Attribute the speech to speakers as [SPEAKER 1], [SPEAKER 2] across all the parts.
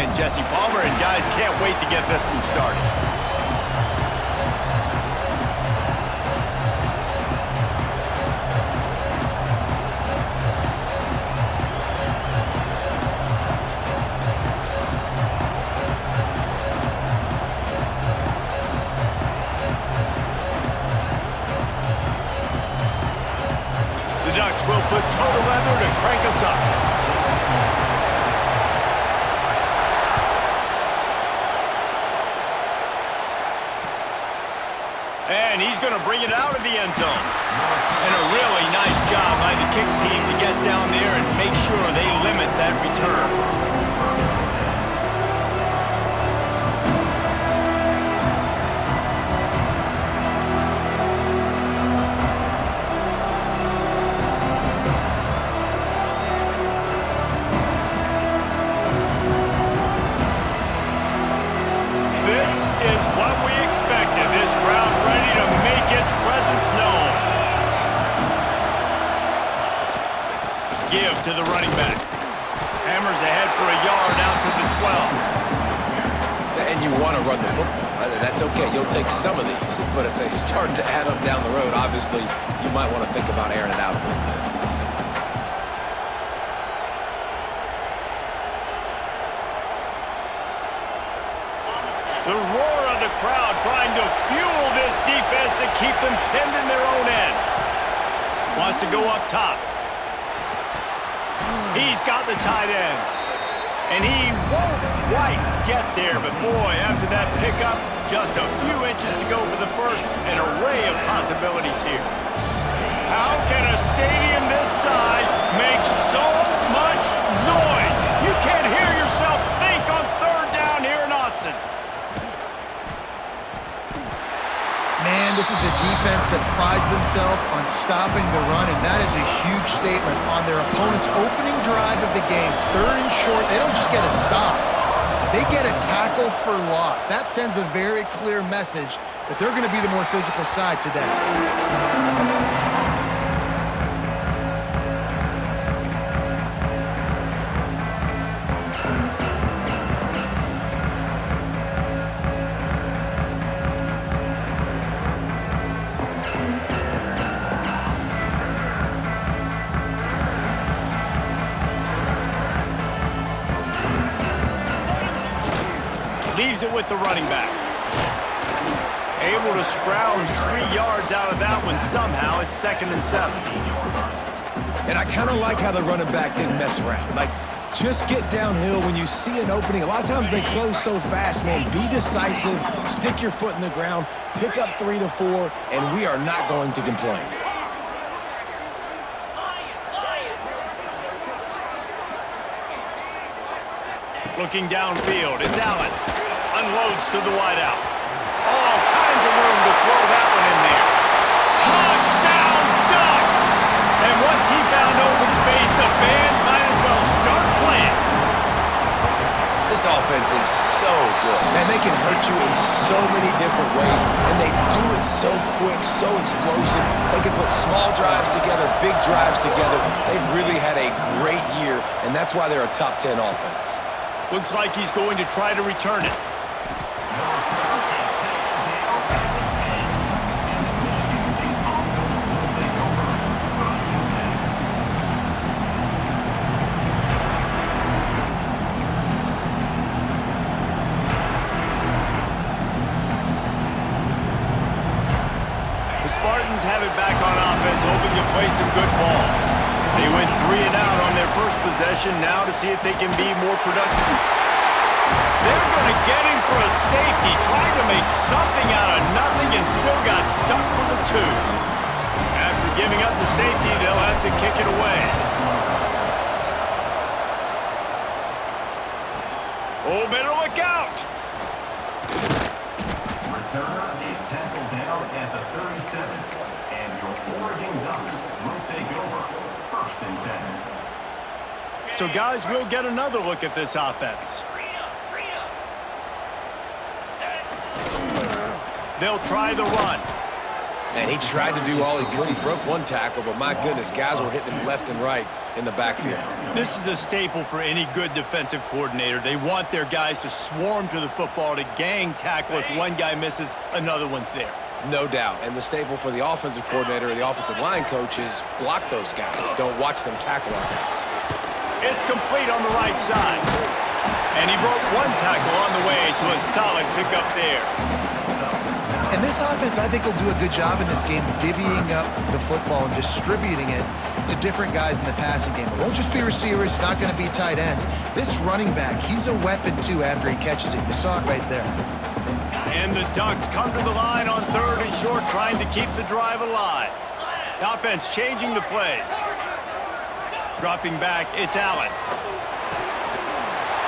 [SPEAKER 1] line, Jesse Palmer, and guys can't wait to get this one started. The Ducks will put total leather to crank us up. And he's going to bring it out of the end zone. And a really nice job by the kick team to get down there and make sure they limit that return. This is what we expected. This crowd ready to make its presence known. Give to the running back. Hammers ahead for a yard out to the 12.
[SPEAKER 2] And you want to run the football. That's okay. You'll take some of these. But if they start to add up down the road, obviously, you might want to think about airing it out a little bit.
[SPEAKER 1] The roar of the crowd trying to fuel this defense to keep them pinned in their own end. Wants to go up top. He's got the tight end. And he won't quite get there. But boy, after that pickup, just a few inches to go for the first. An array of possibilities here. How can a stadium this size make so much noise? You can't hear yourself think on third down here in Austin.
[SPEAKER 3] Man, this is a defense that prides themselves on stopping the run, and that is a huge statement on their opponent's opening drive of the game. Third and short, they don't just get a stop. They get a tackle for loss. That sends a very clear message that they're going to be the more physical side today.
[SPEAKER 1] Leaves it with the running back. Able to scrounge 3 yards out of that one somehow. It's 2nd and 7.
[SPEAKER 2] And I kind of like how the running back didn't mess around. Like, just get downhill when you see an opening. A lot of times they close so fast, man. Be decisive, stick your foot in the ground, pick up 3 to 4, and we are not going to complain.
[SPEAKER 1] Looking downfield, it's Allen. Unloads to the wideout. All kinds of room to throw that one in there. Touchdown, Ducks! And once he found open space, the band might as well start playing.
[SPEAKER 2] This offense is so good. Man, they can hurt you in so many different ways, and they do it so quick, so explosive. They can put small drives together, big drives together. They've really had a great year, and that's why they're a top 10 offense.
[SPEAKER 1] Looks like he's going to try to return it. The Spartans have it back on offense, hoping to play some good ball. They went 3 and out on their first possession, now to see if they can be more productive. They're going to get him for a safety, trying to make something out of nothing and still got stuck for the 2. After giving up the safety, they'll have to kick it away. Oh, better look out!
[SPEAKER 4] Returner is tackled down at the 37, and your Oregon Ducks will take over. 1st and 10.
[SPEAKER 1] So, guys, we'll get another look at this offense. They'll try the run.
[SPEAKER 2] And he tried to do all he could. He broke one tackle, but my goodness, guys were hitting him left and right. in the backfield.
[SPEAKER 1] This is a staple for any good defensive coordinator. They want their guys to swarm to the football, to gang tackle. If one guy misses, another one's there.
[SPEAKER 2] No doubt. And the staple for the offensive coordinator or the offensive line coach is block those guys. Don't watch them tackle our guys.
[SPEAKER 1] It's complete on the right side. And he broke one tackle on the way to a solid pickup there.
[SPEAKER 3] And this offense, I think, will do a good job in this game divvying up the football and distributing it to different guys in the passing game. It won't just be receivers. It's not going to be tight ends. This running back, he's a weapon, too, after he catches it. You saw it right there.
[SPEAKER 1] And the Ducks come to the line on 3rd and short, trying to keep the drive alive. The offense changing the play. Dropping back, it's Allen.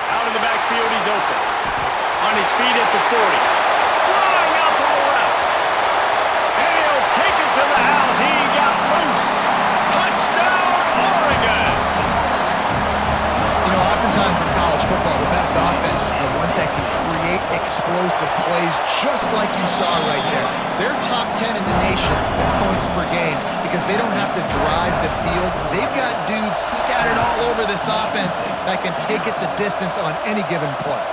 [SPEAKER 1] Out of the backfield, he's open. On his feet at the 40. Flying out to the left. And he'll take it to the house. He got loose. Touchdown, Oregon!
[SPEAKER 3] You know, oftentimes in college football, the best offenses are the ones that can create explosive plays, just like you saw right there. They're top 10 in the nation in points per game because they don't have to drive the field. They've got dudes scattered all over this offense that can take it the distance on any given play.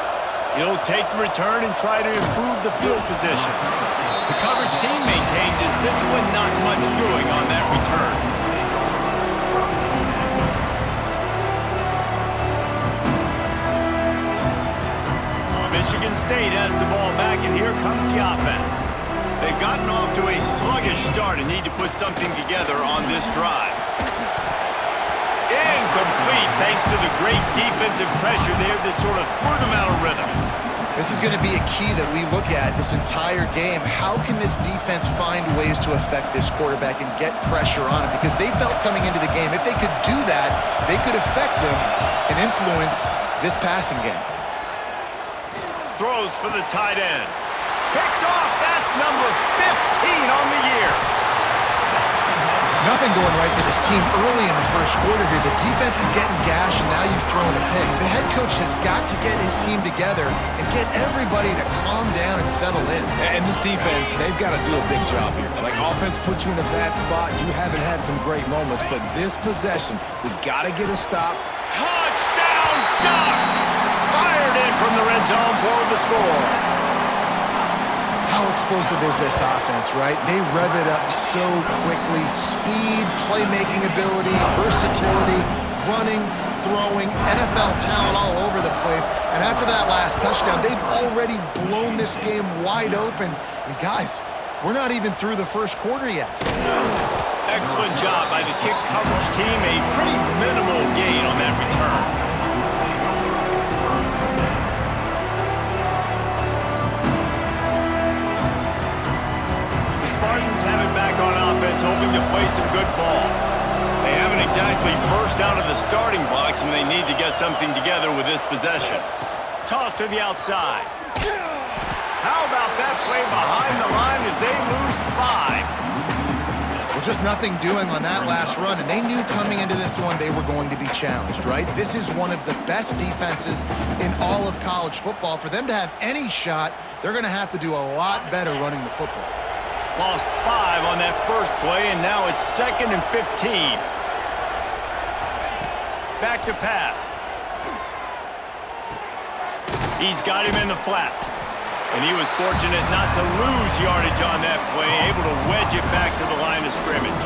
[SPEAKER 1] He'll take the return and try to improve the field position. The coverage team maintains his discipline, not much doing on that return. Michigan State has the ball back, and here comes the offense. They've gotten off to a sluggish start and need to put something together on this drive. Incomplete, thanks to the great defensive pressure there that sort of threw them out of rhythm.
[SPEAKER 3] This is going to be a key that we look at this entire game. How can this defense find ways to affect this quarterback and get pressure on him? Because they felt coming into the game, if they could do that, they could affect him and influence this passing game.
[SPEAKER 1] Throws for the tight end. Picked off, that's number 15 on the year.
[SPEAKER 3] Nothing going right for this team early in the first quarter here. The defense is getting gashed, and now you've thrown a pick. The head coach has got to get his team together and get everybody to calm down and settle in.
[SPEAKER 2] And this defense, they've got to do a big job here. Like, offense put you in a bad spot. You haven't had some great moments, but this possession, we got to get a stop.
[SPEAKER 1] Touchdown, Ducks! Fired in from the red zone for the score.
[SPEAKER 3] How explosive is this offense, right? They rev it up so quickly. Speed, playmaking ability, versatility, running, throwing, NFL talent all over the place. And after that last touchdown, they've already blown this game wide open. And guys, we're not even through the first quarter yet.
[SPEAKER 1] Excellent job by the kick coverage team. A pretty minimal gain on that return. Spartans have it back on offense, hoping to play some good ball. They haven't exactly burst out of the starting blocks, and they need to get something together with this possession. Toss to the outside. How about that play behind the line as they lose 5?
[SPEAKER 3] Well, just nothing doing on that last run, and they knew coming into this one they were going to be challenged, right? This is one of the best defenses in all of college football. For them to have any shot, they're going to have to do a lot better running the football.
[SPEAKER 1] Lost 5 on that first play, and now it's 2nd and 15. Back to pass. He's got him in the flat. And he was fortunate not to lose yardage on that play, able to wedge it back to the line of scrimmage.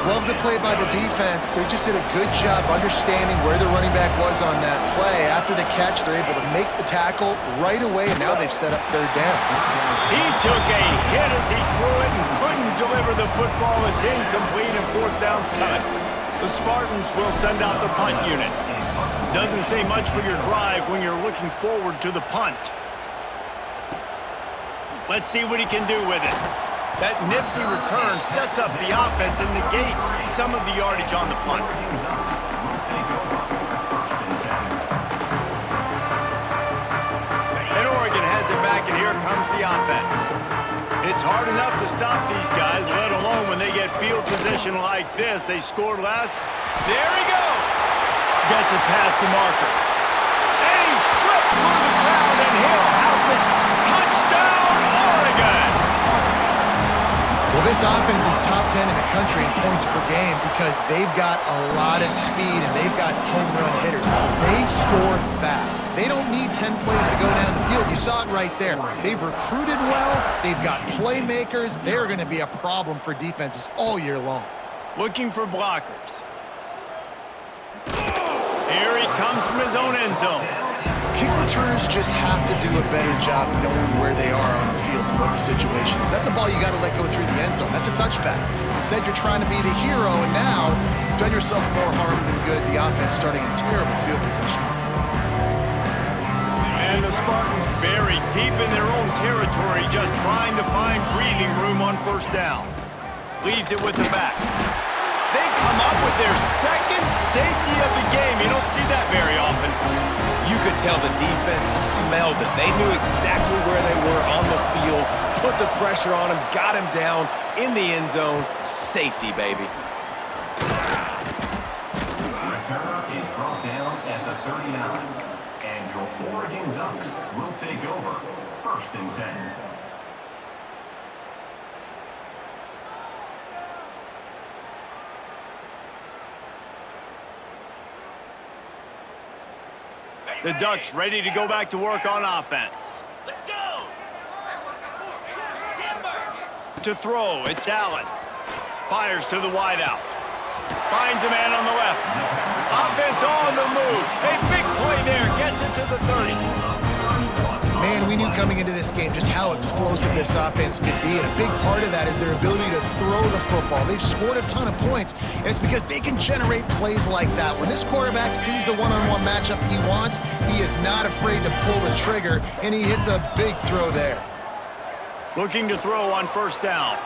[SPEAKER 3] Love the play by the defense. They just did a good job understanding where the running back was on that play. After the catch, they're able to make the tackle right away, and now they've set up 3rd down.
[SPEAKER 1] He took a hit as he threw it and couldn't deliver the football. It's incomplete and 4th down's cut. The Spartans will send out the punt unit. Doesn't say much for your drive when you're looking forward to the punt. Let's see what he can do with it. That nifty return sets up the offense and negates some of the yardage on the punt. And Oregon has it back, and here comes the offense. It's hard enough to stop these guys, let alone when they get field position like this. They scored last. There he goes. Gets it past the marker. And he slipped through the crowd, and he'll house it. Touchdown, Oregon!
[SPEAKER 3] Well, this This offense is top 10 in the country in points per game because they've got a lot of speed and they've got home run hitters. They score fast. They don't need 10 plays to go down the field. You saw it right there. They've recruited well. They've got playmakers. They're going to be a problem for defenses all year long.
[SPEAKER 1] Looking for blockers. Here he comes from his own end zone.
[SPEAKER 3] Kick returners just have to do a better job knowing where they are on the field and what the situation is. That's a ball you got to let go through the end zone. That's a touchback. Instead, you're trying to be the hero, and now you've done yourself more harm than good. The offense starting in terrible field position.
[SPEAKER 1] And the Spartans buried deep in their own territory, just trying to find breathing room on first down. Leaves it with the back. They come up with their second safety of the game. You don't see that very often.
[SPEAKER 2] You could tell the defense smelled it. They knew exactly where they were on the field, put the pressure on him, got him down in the end zone. Safety, baby.
[SPEAKER 4] Returner is brought down at the 39. And your Oregon Ducks will take over. 1st and 10.
[SPEAKER 1] The Ducks ready to go back to work on offense.
[SPEAKER 5] Let's go!
[SPEAKER 1] To throw, it's Allen. Fires to the wideout. Finds a man on the left. Offense on the move. A big play there. Gets it to the 30.
[SPEAKER 3] Man, we knew coming into this game just how explosive this offense could be, and a big part of that is their ability to throw the football. They've scored a ton of points, and it's because they can generate plays like that. When this quarterback sees the one-on-one matchup he wants, he is not afraid to pull the trigger, and he hits a big throw there.
[SPEAKER 1] Looking to throw on first down.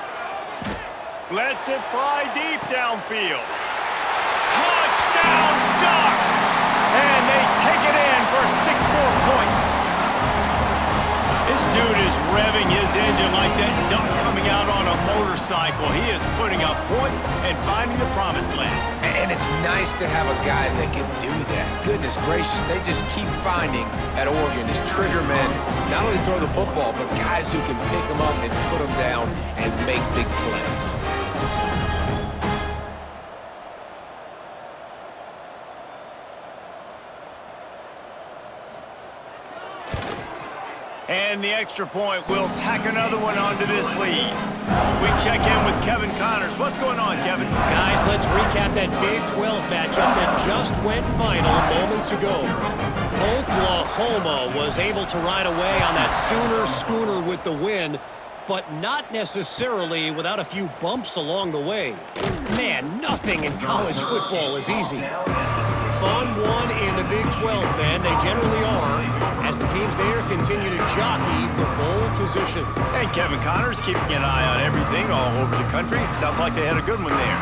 [SPEAKER 1] Lets it fly deep downfield. Touchdown, Ducks! And they take it in for 6 more points. This dude is revving his engine like that duck coming out on a motorcycle. He is putting up points and finding the promised land.
[SPEAKER 2] And it's nice to have a guy that can do that. Goodness gracious, they just keep finding at Oregon is trigger men, not only throw the football, but guys who can pick them up and put them down and make big plays.
[SPEAKER 1] And the extra point will tack another one onto this lead. We check in with Kevin Connors. What's going on, Kevin?
[SPEAKER 5] Guys, let's recap that Big 12 matchup that just went final moments ago. Oklahoma was able to ride away on that Sooner schooner with the win, but not necessarily without a few bumps along the way. Man, nothing in college football is easy. Fun one in the Big 12, man. They generally are, as the teams there continue to jockey for bowl position.
[SPEAKER 1] And Kevin Connors keeping an eye on everything all over the country. Sounds like they had a good one there.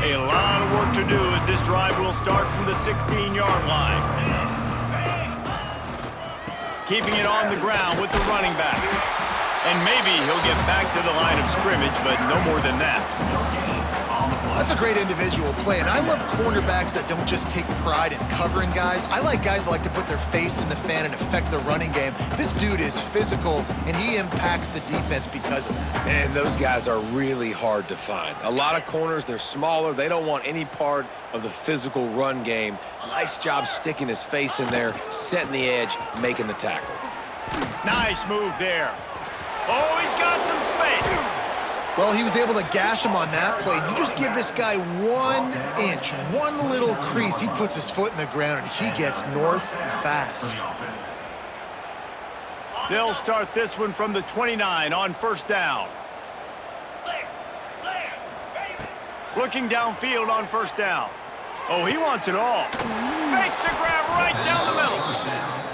[SPEAKER 1] A lot of work to do as this drive will start from the 16-yard line. Keeping it on the ground with the running back. And maybe he'll get back to the line of scrimmage, but no more than that.
[SPEAKER 3] That's a great individual play, and I love cornerbacks that don't just take pride in covering guys. I like guys that like to put their face in the fan and affect the running game. This dude is physical, and he impacts the defense because of that.
[SPEAKER 2] And those guys are really hard to find. A lot of corners, they're smaller. They don't want any part of the physical run game. Nice job sticking his face in there, setting the edge, making the tackle.
[SPEAKER 1] Nice move there. Oh, he's got some space.
[SPEAKER 3] Well, he was able to gash him on that play. You just give this guy 1 inch, one little crease. He puts his foot in the ground, and he gets north fast.
[SPEAKER 1] They'll start this one from the 29 on first down. Looking downfield on first down. Oh, he wants it all. Makes the grab right down the middle.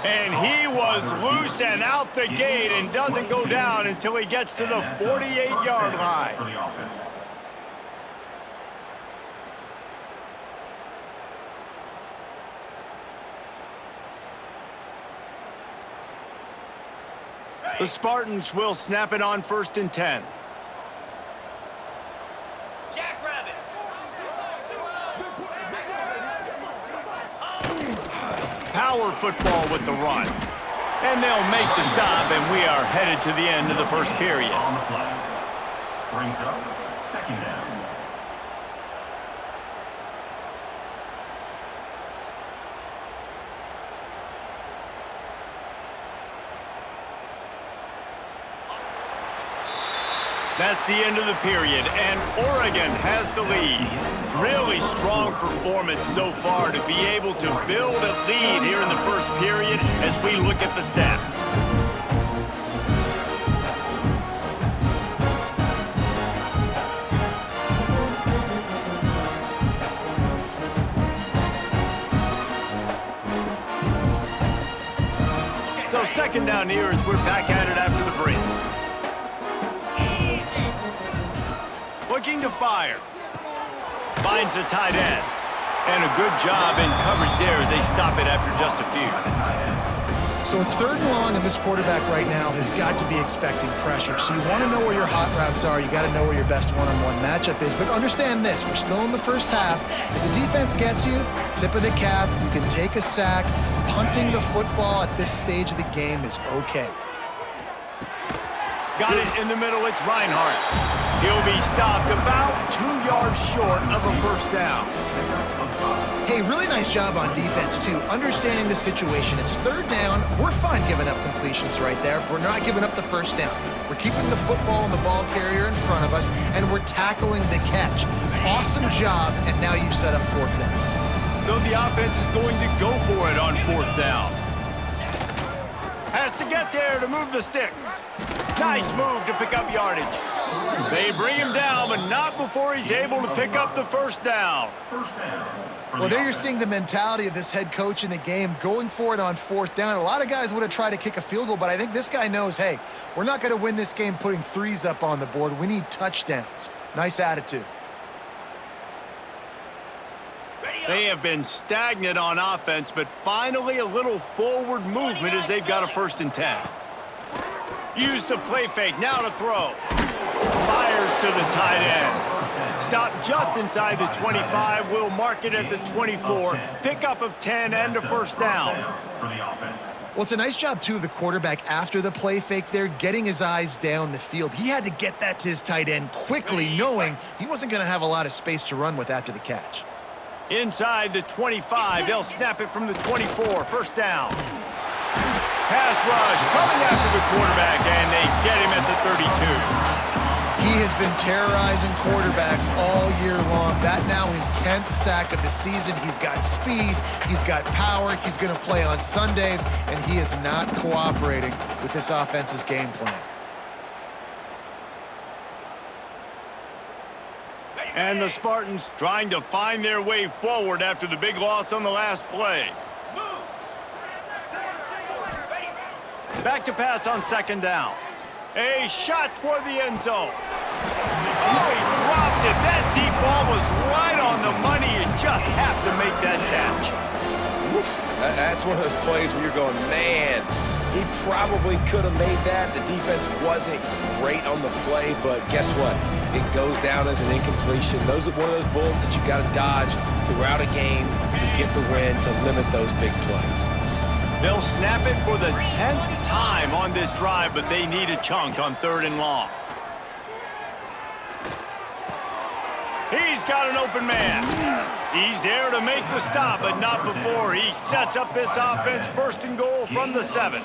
[SPEAKER 1] And he was loose and out the gate and doesn't go down until he gets to the 48-yard line. The Spartans will snap it on 1st and 10. Power football with the run. And they'll make the stop, and we are headed to the end of the first period.
[SPEAKER 4] On the flag. Brings up second down.
[SPEAKER 1] That's the end of the period, and Oregon has the lead. Really strong performance so far to be able to build a lead here in the first period as we look at the stats. So second down here as we're back at it after the break. Looking to fire. Finds a tight end. And a good job in coverage there as they stop it after just a few.
[SPEAKER 3] So it's third and long, and this quarterback right now has got to be expecting pressure. So you want to know where your hot routes are. You got to know where your best one-on-one matchup is. But understand this, we're still in the first half. If the defense gets you, tip of the cap, you can take a sack. Punting the football at this stage of the game is okay.
[SPEAKER 1] Got it in the middle, it's Reinhardt. He'll be stopped about 2 yards short of a first down.
[SPEAKER 3] Hey, really nice job on defense, too. Understanding the situation. It's third down. We're fine giving up completions right there. We're not giving up the first down. We're keeping the football and the ball carrier in front of us, and we're tackling the catch. Awesome job, and now you've set up fourth down.
[SPEAKER 1] So the offense is going to go for it on fourth down. Has to get there to move the sticks. Nice move to pick up yardage. They bring him down, but not before he's able to pick up the first down.
[SPEAKER 3] Well, there you're seeing the mentality of this head coach in the game, going for it on fourth down. A lot of guys would have tried to kick a field goal, but I think this guy knows, hey, we're not going to win this game putting threes up on the board. We need touchdowns. Nice attitude.
[SPEAKER 1] They have been stagnant on offense, but finally a little forward movement as they've got a 1st and 10. Use the play fake, now to throw. Fires to the tight end. Stop just inside the 25, will mark it at the 24. Pickup of 10 and a first down.
[SPEAKER 3] Well, it's a nice job, too, of the quarterback after the play fake there, getting his eyes down the field. He had to get that to his tight end quickly, knowing he wasn't going to have a lot of space to run with after the catch.
[SPEAKER 1] Inside the 25, they'll snap it from the 24, first down. Pass rush coming after the quarterback, and they get him at the 32.
[SPEAKER 3] He has been terrorizing quarterbacks all year long. That now his 10th sack of the season. He's got speed, he's got power, he's going to play on Sundays, and he is not cooperating with this offense's game plan.
[SPEAKER 1] And the Spartans trying to find their way forward after the big loss on the last play. Back to pass on second down. A shot toward the end zone. Oh, he dropped it. That deep ball was right on the money. You just have to make that catch.
[SPEAKER 2] Oof. That's one of those plays where you're going, man, he probably could have made that. The defense wasn't great on the play, but guess what? It goes down as an incompletion. Those are one of those bullets that you got to dodge throughout a game to get the win, to limit those big plays.
[SPEAKER 1] They'll snap it for the 10th time on this drive, but they need a chunk on 3rd and long. He's got an open man. He's there to make the stop, but not before he sets up this offense 1st and goal from the 7.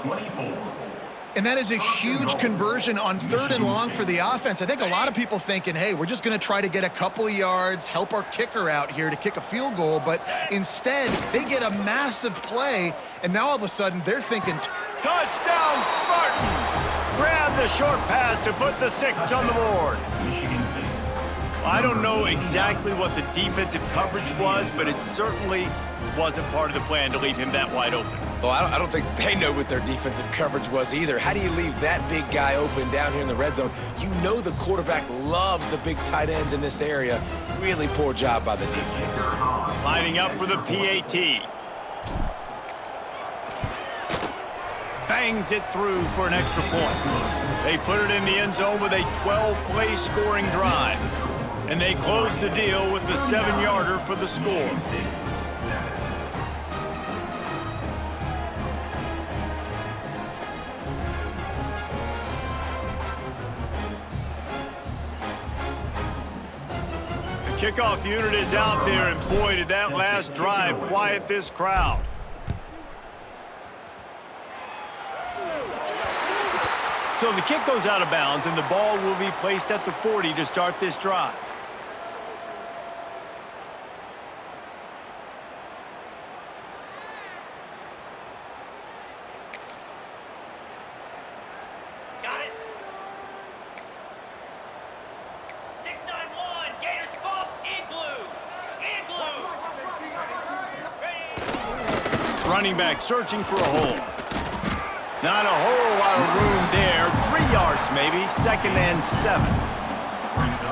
[SPEAKER 3] And that is a huge conversion on 3rd and long for the offense. I think a lot of people thinking, hey, we're just going to try to get a couple yards, help our kicker out here to kick a field goal. But instead, they get a massive play, and now all of a sudden they're thinking,
[SPEAKER 1] touchdown, Spartans! Grab the short pass to put the 6 on the board. I don't know exactly what the defensive coverage was, but it certainly wasn't part of the plan to leave him that wide open.
[SPEAKER 2] Well, I don't think they know what their defensive coverage was either. How do you leave that big guy open down here in the red zone? You know the quarterback loves the big tight ends in this area. Really poor job by the defense.
[SPEAKER 1] Lining up for the PAT. Bangs it through for an extra point. They put it in the end zone with a 12-play scoring drive. And they close the deal with the 7-yarder for the score. Kickoff unit is out there, and boy, did that last drive quiet this crowd. So the kick goes out of bounds, and the ball will be placed at the 40 to start this drive.
[SPEAKER 6] Got it. 691, Gators ball, igloo. Ready.
[SPEAKER 1] Running back searching for a hole. Not a whole lot of room there. 3 yards maybe, 2nd and 7.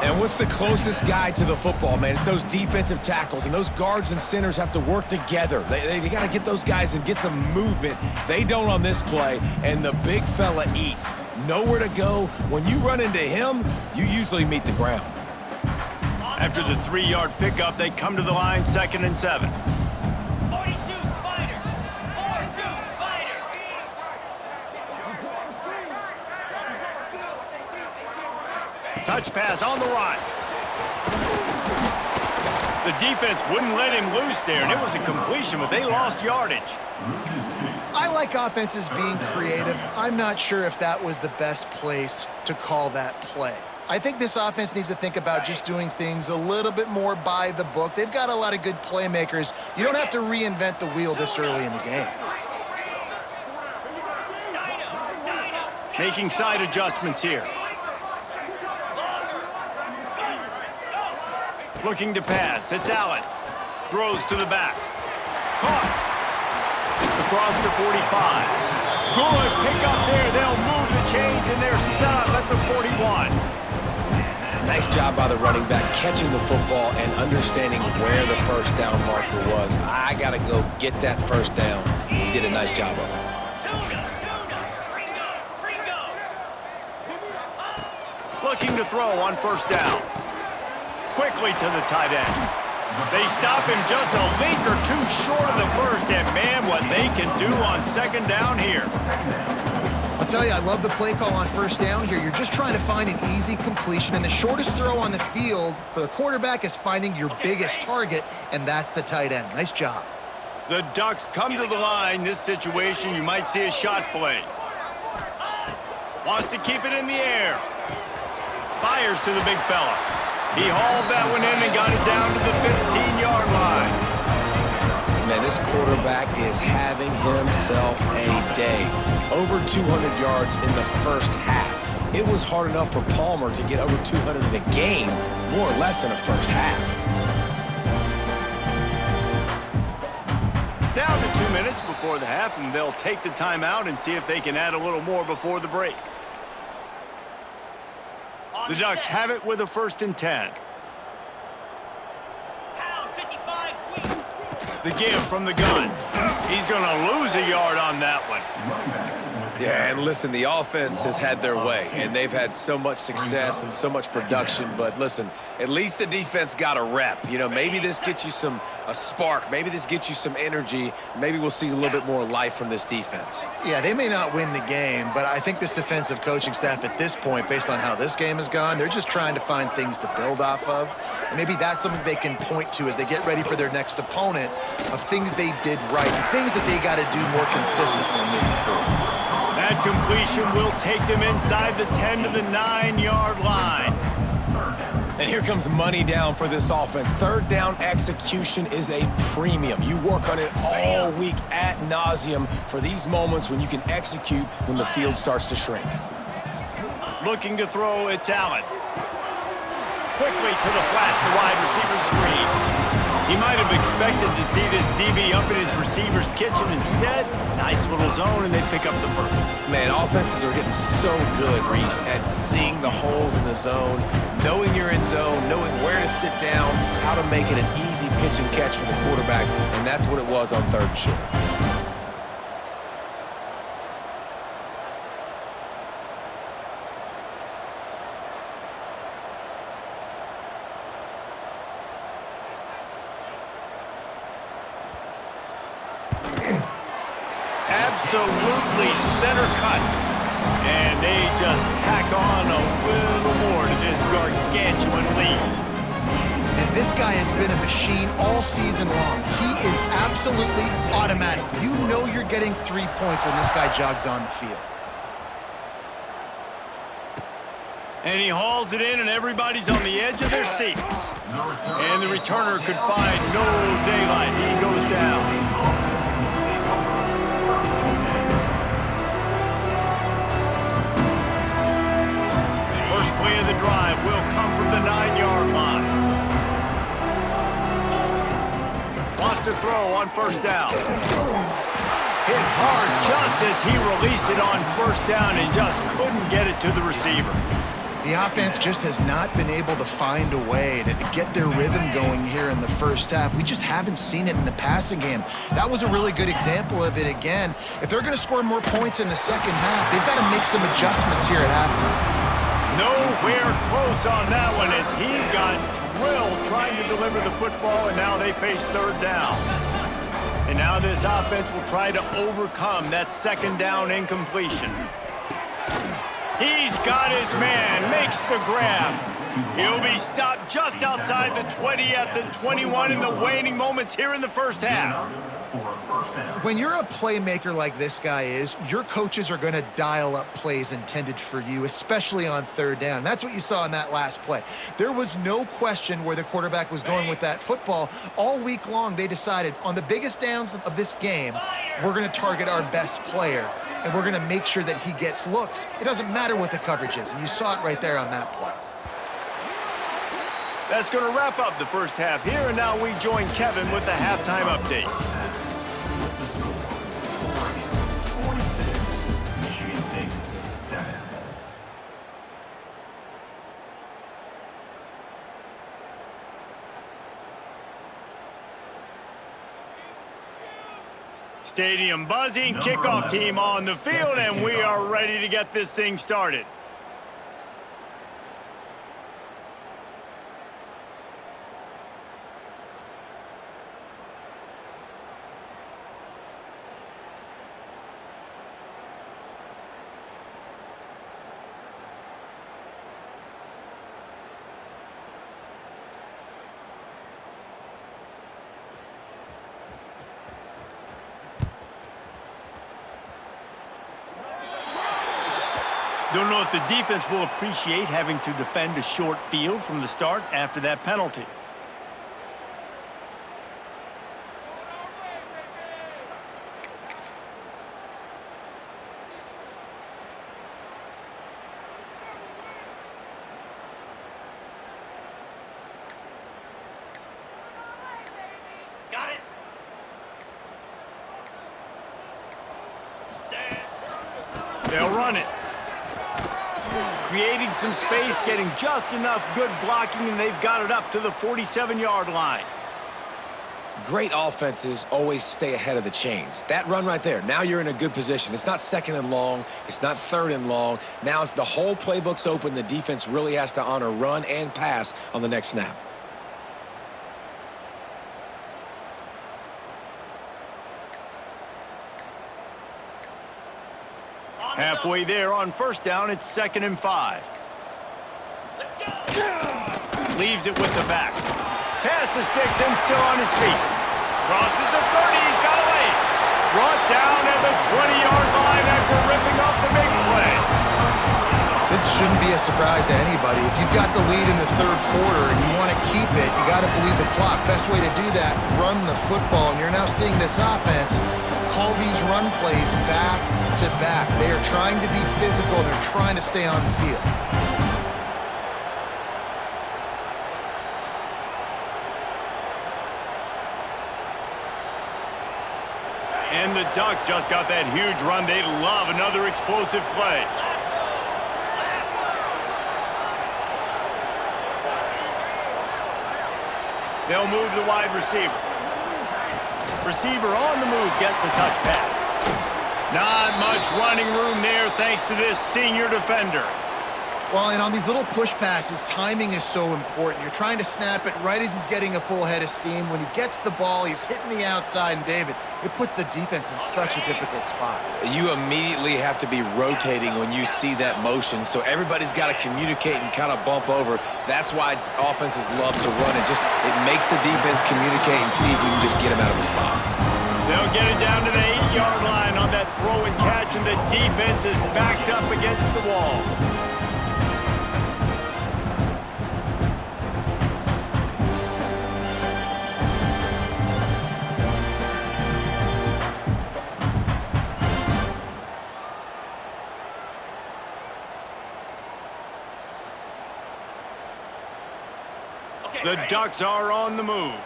[SPEAKER 2] And what's the closest guy to the football, man? It's those defensive tackles, and those guards and centers have to work together. They got to get those guys and get some movement. They don't on this play, and the big fella eats. Nowhere to go. When you run into him, you usually meet the ground.
[SPEAKER 1] After the 3-yard pickup, they come to the line, 2nd and 7.
[SPEAKER 6] 42 Spider. 42 Spider.
[SPEAKER 1] Touch pass on the run. The defense wouldn't let him loose there, and it was a completion, but they lost yardage.
[SPEAKER 3] I like offenses being creative. I'm not sure if that was the best place to call that play. I think this offense needs to think about just doing things a little bit more by the book. They've got a lot of good playmakers. You don't have to reinvent the wheel this early in the game.
[SPEAKER 1] Making side adjustments here. Looking to pass. It's Allen. Throws to the back. Caught. Across the 45. Good pick up there. They'll move the chains, and they're set up at the 41.
[SPEAKER 2] Nice job by the running back catching the football and understanding where the first down marker was. I got to go get that first down. He did a nice job of it.
[SPEAKER 1] Looking to throw on first down. Quickly to the tight end. They stop him just a link or two short of the first, and man, what they can do on 2nd down here.
[SPEAKER 3] I'll tell you, I love the play call on first down here. You're just trying to find an easy completion, and the shortest throw on the field for the quarterback is finding your biggest target, and that's the tight end. Nice job.
[SPEAKER 1] The Ducks come to the line. This situation, you might see a shot play. Wants to keep it in the air. Fires to the big fella. He hauled that one in and got it down to the 15-yard line.
[SPEAKER 2] Man, this quarterback is having himself a day. Over 200 yards in the first half. It was hard enough for Palmer to get over 200 in a game, more or less in a first half.
[SPEAKER 1] Down to 2 minutes before the half, and they'll take the timeout and see if they can add a little more before the break. The Ducks have it with a 1st and 10. The give from the gun. He's going to lose a yard on that one.
[SPEAKER 2] Yeah, and listen, the offense has had their way, and they've had so much success and so much production. But listen, at least the defense got a rep. You know, maybe this gets you a spark. Maybe this gets you some energy. Maybe we'll see a little bit more life from this defense.
[SPEAKER 3] Yeah, they may not win the game, but I think this defensive coaching staff at this point, based on how this game has gone, they're just trying to find things to build off of. And maybe that's something they can point to as they get ready for their next opponent of things they did right and things that they got to do more consistently moving forward.
[SPEAKER 1] That completion will take them inside the 10 to the 9-yard line.
[SPEAKER 2] And here comes money down for this offense. 3rd down execution is a premium. You work on it all week ad nauseum for these moments when you can execute when the field starts to shrink.
[SPEAKER 1] Looking to throw, it's Allen. Quickly to the flat, the wide receiver screen. He might have expected to see this DB up in his receiver's kitchen. Instead, nice little zone, and they pick up the first.
[SPEAKER 2] Man, offenses are getting so good, Reese, at seeing the holes in the zone, knowing you're in zone, knowing where to sit down, how to make it an easy pitch and catch for the quarterback, and that's what it was on 3rd and short.
[SPEAKER 1] Absolutely center cut. And they just tack on a little more to this gargantuan lead.
[SPEAKER 3] And this guy has been a machine all season long. He is absolutely automatic. You know you're getting 3 points when this guy jogs on the field.
[SPEAKER 1] And he hauls it in, and everybody's on the edge of their seats. And the returner could find no daylight. He goes down. First play of the drive will come from the 9-yard line. Wants to throw on first down. Hit hard just as he released it on first down and just couldn't get it to the receiver.
[SPEAKER 3] The offense just has not been able to find a way to get their rhythm going here in the first half. We just haven't seen it in the passing game. That was a really good example of it again. If they're going to score more points in the second half, they've got to make some adjustments here at halftime.
[SPEAKER 1] Nowhere close on that one as he got drilled trying to deliver the football, and now they face third down. And now this offense will try to overcome that second down incompletion. He's got his man, makes the grab. He'll be stopped just outside the 20 at the 21 in the waning moments here in the first half.
[SPEAKER 3] When you're a playmaker like this guy is, your coaches are going to dial up plays intended for you, especially on third down. That's what you saw in that last play. There was no question where the quarterback was going with that football. All week long, they decided on the biggest downs of this game, we're going to target our best player, and we're going to make sure that he gets looks. It doesn't matter what the coverage is, and you saw it right there on that play.
[SPEAKER 1] That's going to wrap up the first half here, and now we join Kevin with the halftime update. Stadium buzzing, kickoff team on the field, and we are ready to get this thing started. Don't know if the defense will appreciate having to defend a short field from the start after that penalty.
[SPEAKER 6] Got it.
[SPEAKER 1] They'll run it. Creating some space, getting just enough good blocking, and they've got it up to the 47-yard line.
[SPEAKER 2] Great offenses always stay ahead of the chains. That run right there, now you're in a good position. It's not second and long. It's not third and long. Now it's the whole playbook's open. The defense really has to honor run and pass on the next snap.
[SPEAKER 1] Halfway there on first down, it's 2nd and 5.
[SPEAKER 6] Let's go.
[SPEAKER 1] Leaves it with the back. Pass the sticks and still on his feet. Crosses the 30, he's got away. Brought down at the 20-yard line after ripping off the big play.
[SPEAKER 3] This shouldn't be a surprise to anybody. If you've got the lead in the third quarter and you want to keep it, you got to bleed the clock. Best way to do that, run the football. And you're now seeing this offense call these run plays back to back. They are trying to be physical. They're trying to stay on the field.
[SPEAKER 1] And the Ducks just got that huge run. They love another explosive play. They'll move the wide receiver. Receiver on the move gets the touch pass. Not much running room there thanks to this senior defender.
[SPEAKER 3] Well, and on these little push passes, timing is so important. You're trying to snap it right as he's getting a full head of steam. When he gets the ball, he's hitting the outside, and David, it puts the defense in such a difficult spot.
[SPEAKER 2] You immediately have to be rotating when you see that motion, so everybody's got to communicate and kind of bump over. That's why offenses love to run it. It makes the defense communicate and see if you can just get him out of a spot.
[SPEAKER 1] They'll get it down to the 8-yard line on that throw and catch, and the defense is backed up against the wall. The Ducks are on the move.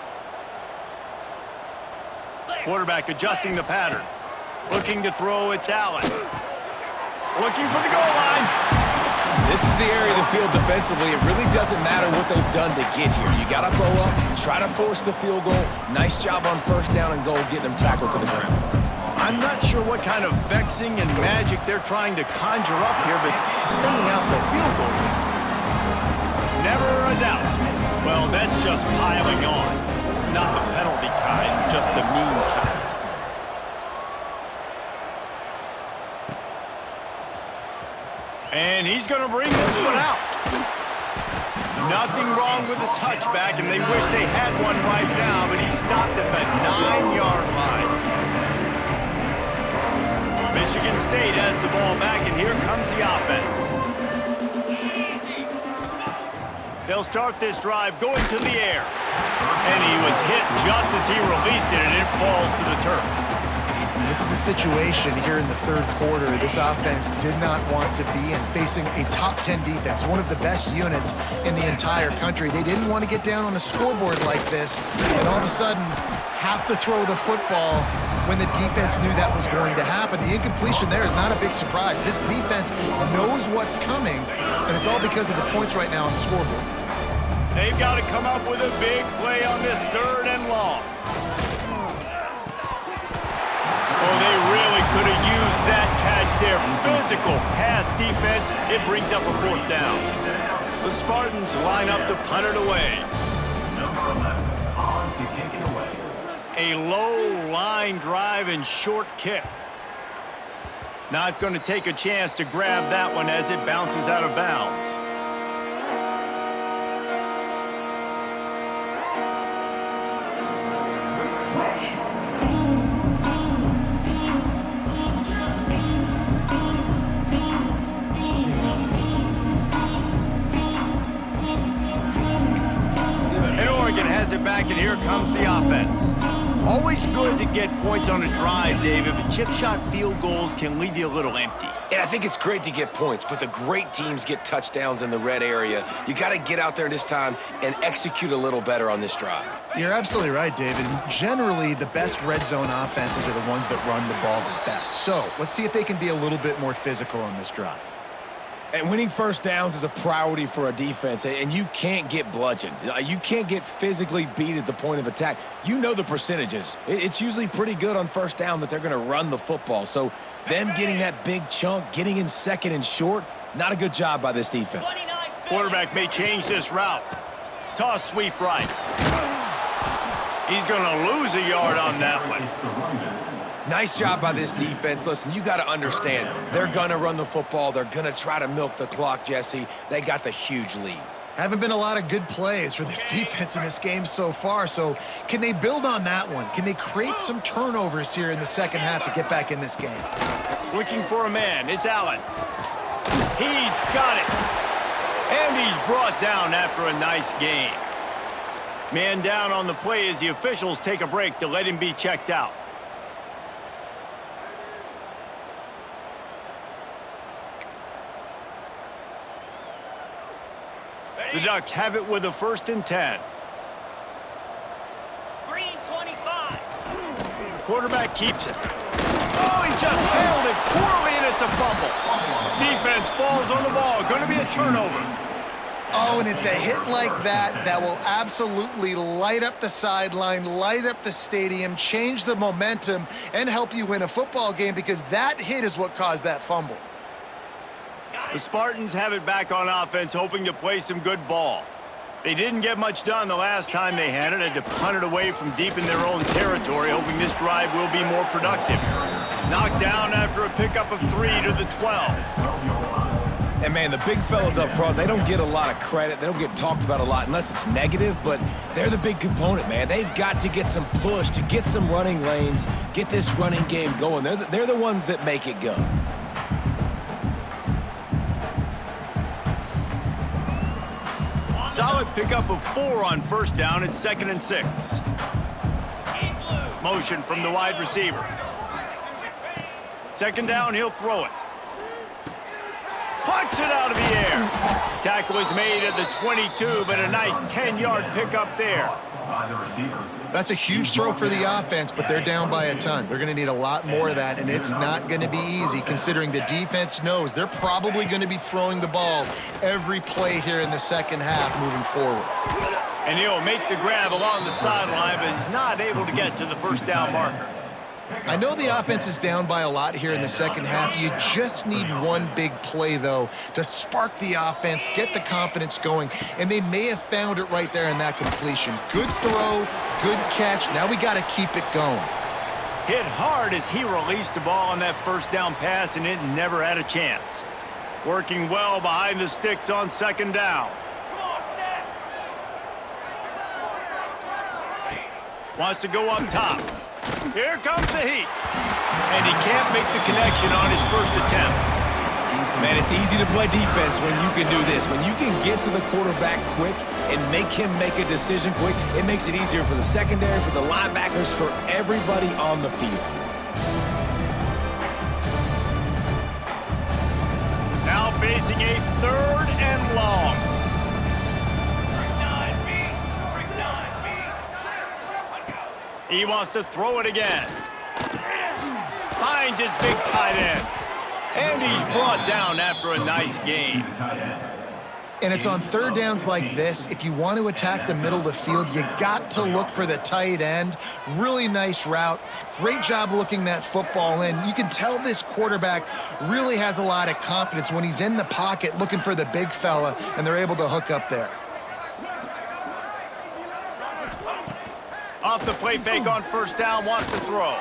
[SPEAKER 1] Quarterback adjusting the pattern. Looking to throw, it's Allen. Looking for the goal line.
[SPEAKER 2] This is the area of the field defensively. It really doesn't matter what they've done to get here. You got to go up, try to force the field goal. Nice job on first down and goal, getting them tackled to the ground.
[SPEAKER 1] I'm not sure what kind of vexing and magic they're trying to conjure up here, but sending out the field goal. Never a doubt. Well, that's just piling on. Not the penalty kind, just the mean kind. And he's going to bring this one out. Nothing wrong with the touchback, and they wish they had one right now, but he stopped at the 9-yard line. Michigan State has the ball back, and here comes the offense. They'll start this drive going to the air. And he was hit just as he released it, and it falls to the turf.
[SPEAKER 3] This is a situation here in the third quarter this offense did not want to be in, facing a top 10 defense, one of the best units in the entire country. They didn't want to get down on the scoreboard like this, and all of a sudden have to throw the football when the defense knew that was going to happen. The incompletion there is not a big surprise. This defense knows what's coming, and it's all because of the points right now on the scoreboard.
[SPEAKER 1] They've got to come up with a big play on this 3rd and long. Oh, they really could have used that catch there. Physical pass defense. It brings up a 4th down. The Spartans line up to punt it away.
[SPEAKER 4] Number 11, on to kick it away.
[SPEAKER 1] A low line drive and short kick. Not going to take a chance to grab that one as it bounces out of bounds. It back, and here comes the offense. Always good to get points on a drive, David, but chip shot field goals can leave you a little empty.
[SPEAKER 2] And I think it's great to get points, but the great teams get touchdowns in the red area. You got to get out there this time and execute a little better on this drive.
[SPEAKER 3] You're absolutely right, David. Generally, the best red zone offenses are the ones that run the ball the best. So let's see if they can be a little bit more physical on this drive.
[SPEAKER 2] And winning first downs is a priority for a defense, and you can't get bludgeoned. You can't get physically beat at the point of attack. You know the percentages. It's usually pretty good on first down that they're going to run the football. So them getting that big chunk, getting in second and short, not a good job by this defense.
[SPEAKER 1] Quarterback may change this route. Toss sweep right. He's going to lose a yard on that one.
[SPEAKER 2] Nice job by this defense. Listen, you got to understand, they're going to run the football. They're going to try to milk the clock, Jesse. They got the huge lead.
[SPEAKER 3] Haven't been a lot of good plays for this defense in this game so far, so can they build on that one? Can they create some turnovers here in the second half to get back in this game?
[SPEAKER 1] Looking for a man, it's Allen. He's got it. And he's brought down after a nice game. Man down on the play as the officials take a break to let him be checked out. The Ducks have it with a 1st and 10.
[SPEAKER 6] Green 25.
[SPEAKER 1] Quarterback keeps it. Oh, he just handled it poorly, and it's a fumble. Defense falls on the ball. Going to be a turnover.
[SPEAKER 3] Oh, and it's a hit like that that will absolutely light up the sideline, light up the stadium, change the momentum, and help you win a football game, because that hit is what caused that fumble.
[SPEAKER 1] The Spartans have it back on offense, hoping to play some good ball. They didn't get much done the last time they had it. Had to punt it away from deep in their own territory, hoping this drive will be more productive. Knocked down after a pickup of 3 to the 12.
[SPEAKER 2] And, man, the big fellas up front, they don't get a lot of credit. They don't get talked about a lot unless it's negative, but they're the big component, man. They've got to get some push, to get some running lanes, get this running game going. They're the ones that make it go.
[SPEAKER 1] Solid pickup of 4 on first down at 2nd and 6. Motion from the wide receiver. 2nd down, he'll throw it. Punts it out of the air. Tackle was made at the 22, but a nice 10-yard pickup there.
[SPEAKER 3] That's a huge throw for the offense, but they're down by a ton. They're going to need a lot more of that, and it's not going to be easy considering the defense knows they're probably going to be throwing the ball every play here in the second half moving forward.
[SPEAKER 1] And he'll make the grab along the sideline, but he's not able to get to the first down marker.
[SPEAKER 3] I know the offense is down by a lot here in the second half. You just need one big play, though, to spark the offense, get the confidence going, and they may have found it right there in that completion. Good throw, good catch. Now we got to keep it going.
[SPEAKER 1] Hit hard as he released the ball on that first down pass, and it never had a chance. Working well behind the sticks on 2nd down. Wants to go up top. Here comes the heat. And he can't make the connection on his first attempt.
[SPEAKER 2] Man, it's easy to play defense when you can do this. When you can get to the quarterback quick and make him make a decision quick, it makes it easier for the secondary, for the linebackers, for everybody on the field.
[SPEAKER 1] Now facing a 3rd and long. He wants to throw it again. Finds his big tight end. And he's brought down after a nice gain.
[SPEAKER 3] And it's on 3rd downs like this. If you want to attack the middle of the field, you got to look for the tight end. Really nice route. Great job looking that football in. You can tell this quarterback really has a lot of confidence when he's in the pocket looking for the big fella, and they're able to hook up there.
[SPEAKER 1] Off the play fake on first down, wants to throw.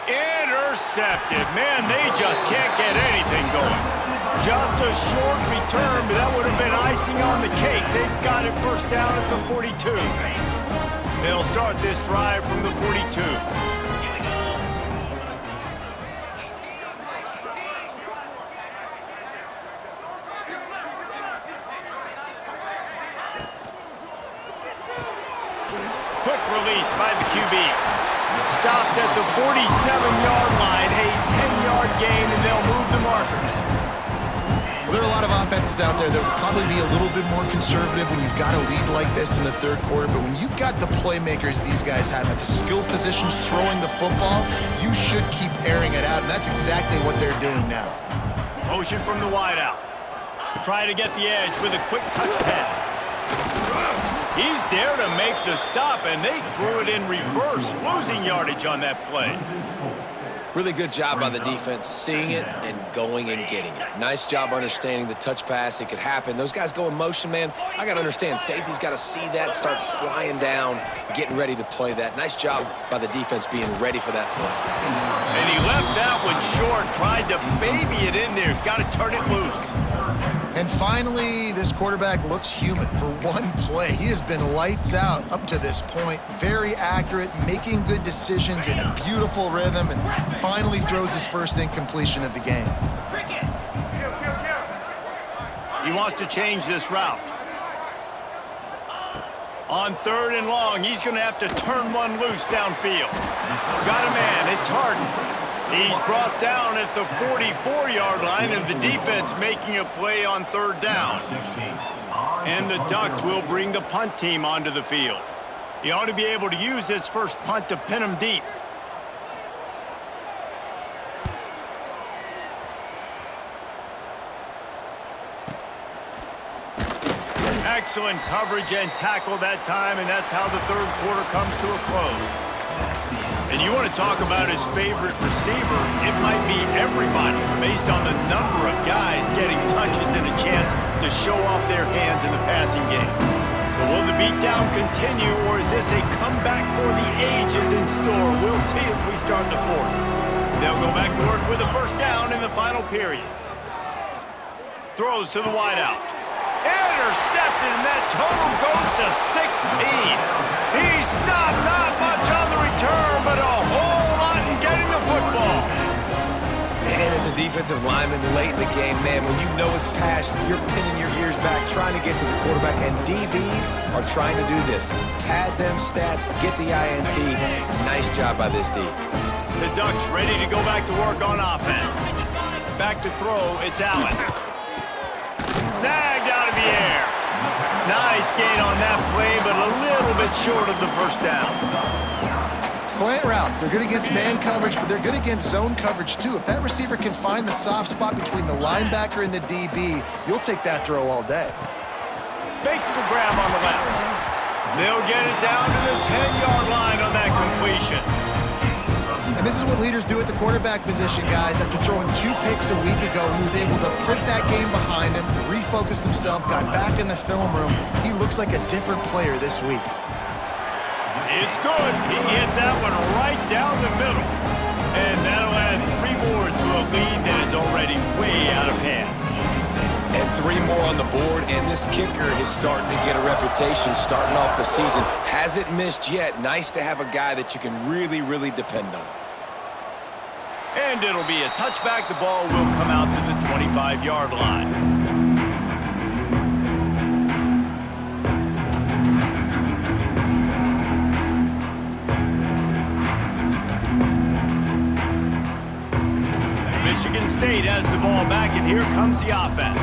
[SPEAKER 1] Intercepted. Man, they just can't get anything going. Just a short return, but that would have been icing on the cake. They've got it first down at the 42. They'll start this drive from the 42. Quick release by the QB. Stopped at the 47-yard line, a 10-yard gain, and they'll move the markers.
[SPEAKER 3] Well, there are a lot of offenses out there that would probably be a little bit more conservative when you've got a lead like this in the 3rd quarter, but when you've got the playmakers these guys have at the skill positions throwing the football, you should keep airing it out, and that's exactly what they're doing now.
[SPEAKER 1] Motion from the wideout. Trying to get the edge with a quick touch pass. He's there to make the stop, and they threw it in reverse, losing yardage on that play.
[SPEAKER 2] Really good job by the defense, seeing it and going and getting it. Nice job understanding the touch pass. It could happen. Those guys go in motion, man. I got to understand, safety's got to see that, start flying down, getting ready to play that. Nice job by the defense being ready for that play.
[SPEAKER 1] And he left that one short, tried to baby it in there. He's got to turn it loose.
[SPEAKER 3] And finally, this quarterback looks human for one play. He has been lights out up to this point. Very accurate, making good decisions in a beautiful rhythm, and finally throws his first incompletion of the game.
[SPEAKER 1] He wants to change this route. On 3rd and long, he's going to have to turn one loose downfield. Got a man, it's Harden. He's brought down at the 44-yard line, and the defense making a play on 3rd down. And the Ducks will bring the punt team onto the field. He ought to be able to use this first punt to pin him deep. Excellent coverage and tackle that time, and that's how the 3rd quarter comes to a close. And you want to talk about his favorite receiver, it might be everybody based on the number of guys getting touches and a chance to show off their hands in the passing game. So will the beatdown continue, or is this a comeback for the ages in store? We'll see as we start the fourth. They'll go back to work with a first down in the final period. Throws to the wideout. Intercepted, and that total goes to 16. He stopped, not much on the return, but a whole lot in getting the football.
[SPEAKER 2] And as a defensive lineman late in the game, man, when you know it's passed, you're pinning your ears back, trying to get to the quarterback, and DBs are trying to do this. Pad them stats, get the INT. Nice job by this D.
[SPEAKER 1] The Ducks ready to go back to work on offense. Back to throw, it's Allen. Snagged out of the air. Nice gain on that play, but a little bit short of the first down.
[SPEAKER 3] Slant routes, they're good against man coverage, but they're good against zone coverage too. If that receiver can find the soft spot between the linebacker and the DB, you'll take that throw all day.
[SPEAKER 1] Makes the grab on the left. They'll get it down to the 10-yard line on that completion.
[SPEAKER 3] And this is what leaders do at the quarterback position, guys. After throwing 2 picks a week ago, he was able to put that game behind him, refocused himself, got back in the film room. He looks like a different player this week.
[SPEAKER 1] It's good. He hit that one right down the middle. And that'll add 3 more to a lead that is already way out of hand.
[SPEAKER 2] And 3 more on the board, and this kicker is starting to get a reputation starting off the season. Hasn't missed yet. Nice to have a guy that you can really, really depend on.
[SPEAKER 1] And it'll be a touchback. The ball will come out to the 25-yard line. Michigan State has the ball back, and here comes the offense.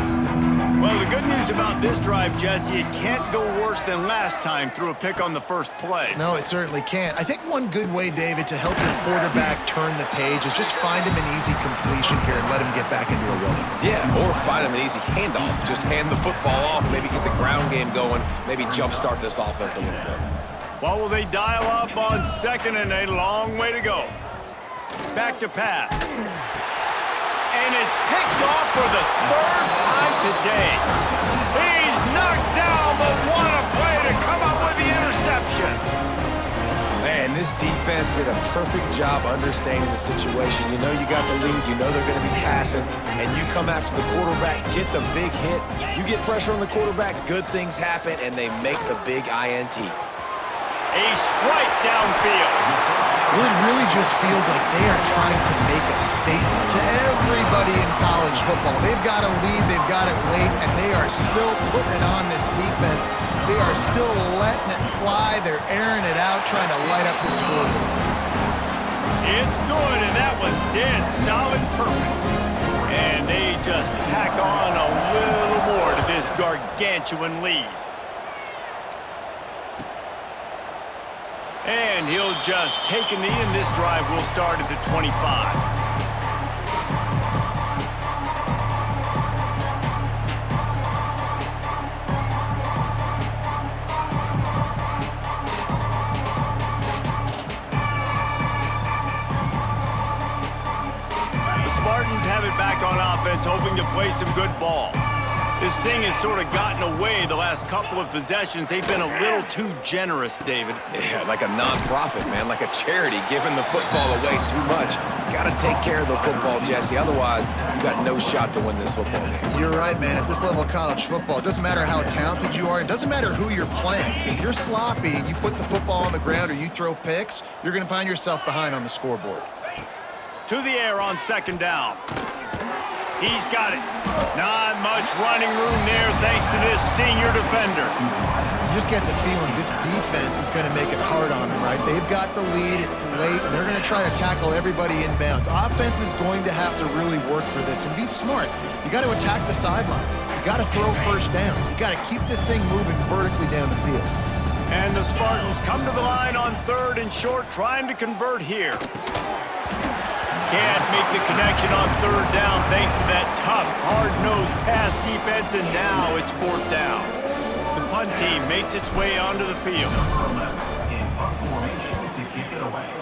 [SPEAKER 1] Well, the good news about this drive, Jesse, it can't go worse than last time through a pick on the first play.
[SPEAKER 3] No, it certainly can't. I think one good way, David, to help your quarterback turn the page is just find him an easy completion here and let him get back into a rhythm.
[SPEAKER 2] Yeah, or find him an easy handoff. Just hand the football off, maybe get the ground game going, maybe jumpstart this offense a little bit.
[SPEAKER 1] Well, will they dial up on second and a long way to go? Back to pass. And it's picked off for the 3rd time today. He's knocked down, but what a play to come up with the interception.
[SPEAKER 2] Man, this defense did a perfect job understanding the situation. You know you got the lead, you know they're going to be passing, and you come after the quarterback, get the big hit. You get pressure on the quarterback, good things happen, and they make the big INT.
[SPEAKER 1] A strike downfield.
[SPEAKER 3] Well, it really just feels like they are trying to make a statement to everybody in college football. They've got a lead, they've got it late, and they are still putting it on this defense. They are still letting it fly. They're airing it out, trying to light up the scoreboard.
[SPEAKER 1] It's good, and that was dead solid perfect. And they just tack on a little more to this gargantuan lead. And he'll just take a knee, and this drive will start at the 25. The Spartans have it back on offense, hoping to play some good ball. This thing has sort of gotten away the last couple of possessions. They've been a little too generous, David.
[SPEAKER 2] Yeah, like a non-profit, man, like a charity, giving the football away too much. Got to take care of the football, Jesse. Otherwise, you got no shot to win this football game.
[SPEAKER 3] You're right, man. At this level of college football, it doesn't matter how talented you are. It doesn't matter who you're playing. If you're sloppy and you put the football on the ground or you throw picks, you're going to find yourself behind on the scoreboard.
[SPEAKER 1] To the air on second down. He's got it. Not much running room there thanks to this senior defender.
[SPEAKER 3] You just get the feeling this defense is going to make it hard on them, right? They've got the lead, it's late, and they're going to try to tackle everybody inbounds. Offense is going to have to really work for this and be smart. You got to attack the sidelines. You got to throw first downs. You got to keep this thing moving vertically down the field.
[SPEAKER 1] And the Spartans come to the line on 3rd and short, trying to convert here. Can't make the connection on 3rd down thanks to that tough, hard-nosed pass defense, and now it's 4th down. The punt team makes its way onto the field.
[SPEAKER 4] Number 11 in punt formation to kick it away.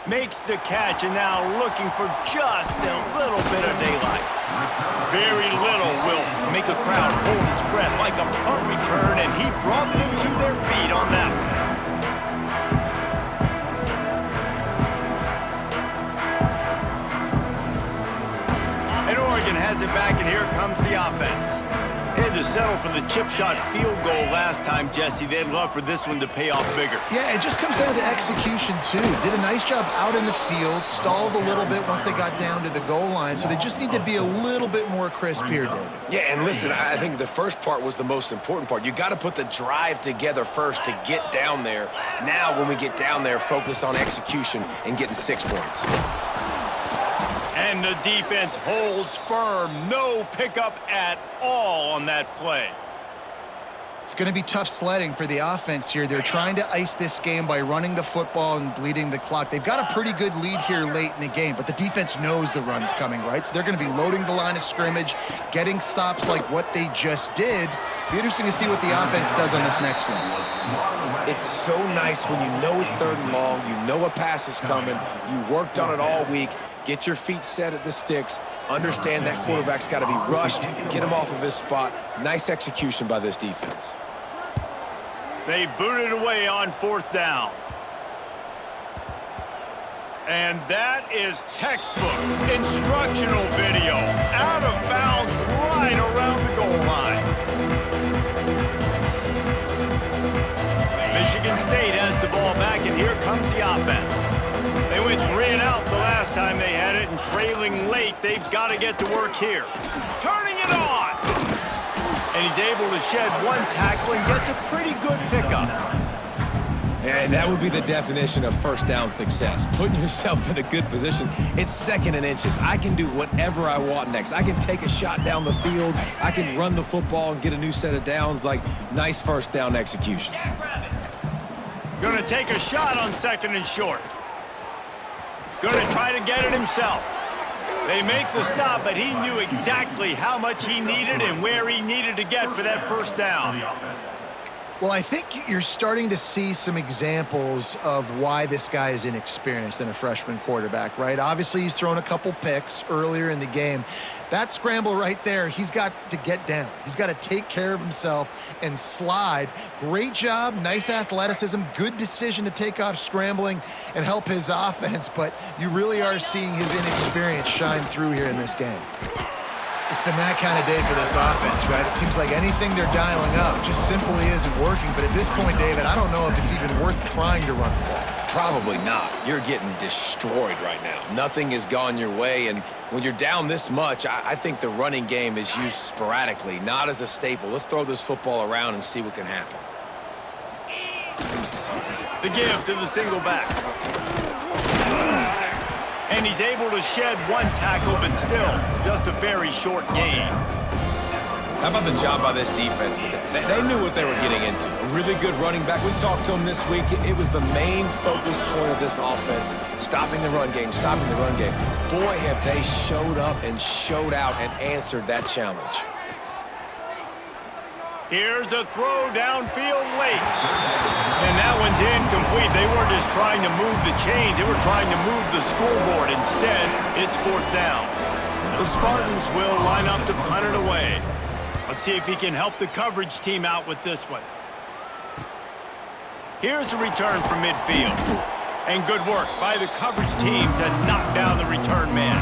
[SPEAKER 1] Makes the catch, and now looking for just a little bit of daylight. Very little will make a crowd hold its breath like a punt return, and he brought them to their feet on that one. And Oregon has it back, and here comes the offense. They had to settle for the chip shot field goal last time, Jesse. They'd love for this one to pay off bigger.
[SPEAKER 3] Yeah, it just comes down to execution, too. Did a nice job out in the field, stalled a little bit once they got down to the goal line, so they just need to be a little bit more crisp here, David.
[SPEAKER 2] Yeah, and listen, I think the first part was the most important part. You got to put the drive together first to get down there. Now, when we get down there, focus on execution and getting 6 points.
[SPEAKER 1] And the defense holds firm. No pickup at all on that play.
[SPEAKER 3] It's going to be tough sledding for the offense here. They're trying to ice this game by running the football and bleeding the clock. They've got a pretty good lead here late in the game, but the defense knows the run's coming, right? So they're going to be loading the line of scrimmage, getting stops like what they just did. Be interesting to see what the offense does on this next one.
[SPEAKER 2] It's so nice when you know it's 3rd and long, you know a pass is coming, you worked on it all week, get your feet set at the sticks, understand that quarterback's got to be rushed, get him off of his spot. Nice execution by this defense.
[SPEAKER 1] They booted away on 4th down. And that is textbook instructional video. Out of bounds right around the goal line. Michigan State has the ball back, and here comes the offense. They went 3 and out the last time they had it, and trailing late, they've got to get to work here. Turning it on! And he's able to shed 1 tackle and gets a pretty good pickup.
[SPEAKER 2] And that would be the definition of 1st down success. Putting yourself in a good position. It's 2nd and inches. I can do whatever I want next. I can take a shot down the field. I can run the football and get a new set of downs. Like, nice 1st down execution.
[SPEAKER 1] Gonna take a shot on 2nd and short. Gonna try to get it himself. They make the stop, but he knew exactly how much he needed and where he needed to get for that 1st down.
[SPEAKER 3] Well, I think you're starting to see some examples of why this guy is inexperienced in a freshman quarterback, right? Obviously, he's thrown a couple picks earlier in the game. That scramble right there, he's got to get down. He's got to take care of himself and slide. Great job, nice athleticism, good decision to take off scrambling and help his offense, but you really are seeing his inexperience shine through here in this game. It's been that kind of day for this offense, right? It seems like anything they're dialing up just simply isn't working. But at this point, David, I don't know if it's even worth trying to run the ball.
[SPEAKER 2] Probably not. You're getting destroyed right now. Nothing has gone your way, and when you're down this much, I think the running game is used sporadically, not as a staple. Let's throw this football around and see what can happen.
[SPEAKER 1] The give to the single back. And he's able to shed 1 tackle, but still just a very short gain.
[SPEAKER 2] How about the job by this defense today? They knew what they were getting into. A really good running back. We talked to him this week. It was the main focus point of this offense, stopping the run game, stopping the run game. Boy, have they showed up and showed out and answered that challenge.
[SPEAKER 1] Here's a throw downfield late. And that one's incomplete. They weren't just trying to move the chains. They were trying to move the scoreboard. Instead, it's 4th down. The Spartans will line up to punt it away. Let's see if he can help the coverage team out with this one. Here's a return from midfield. And good work by the coverage team to knock down the return man.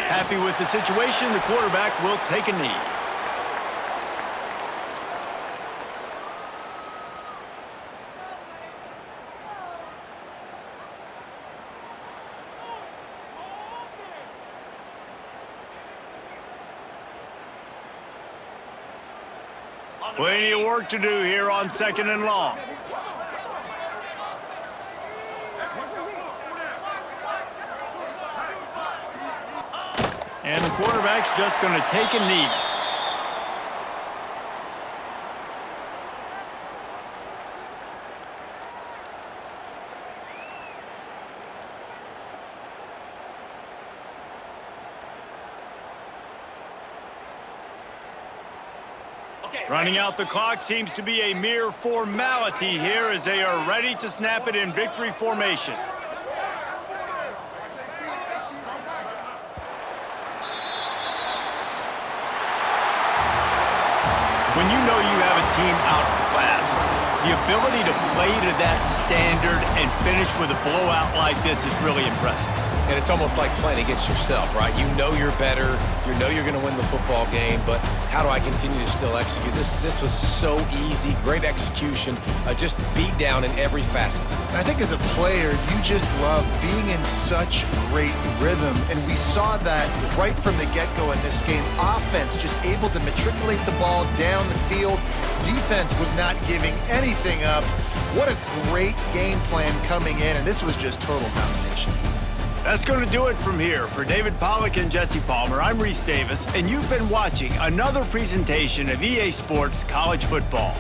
[SPEAKER 1] Happy with the situation, the quarterback will take a knee. Plenty of work to do here on 2nd and long. And the quarterback's just going to take a knee. Running out the clock seems to be a mere formality here as they are ready to snap it in victory formation. When you know you have a team outclassed, the ability to play to that standard and finish with a blowout like this is really impressive.
[SPEAKER 2] And it's almost like playing against yourself, right? You know you're better. You know you're going to win the football game, but how do I continue to still execute? This was so easy, great execution, just beat down in every facet.
[SPEAKER 3] I think as a player, you just love being in such great rhythm, and we saw that right from the get-go in this game. Offense just able to matriculate the ball down the field. Defense was not giving anything up. What a great game plan coming in, and this was just total domination.
[SPEAKER 1] That's going to do it from here. For David Pollack and Jesse Palmer, I'm Reese Davis, and you've been watching another presentation of EA Sports College Football.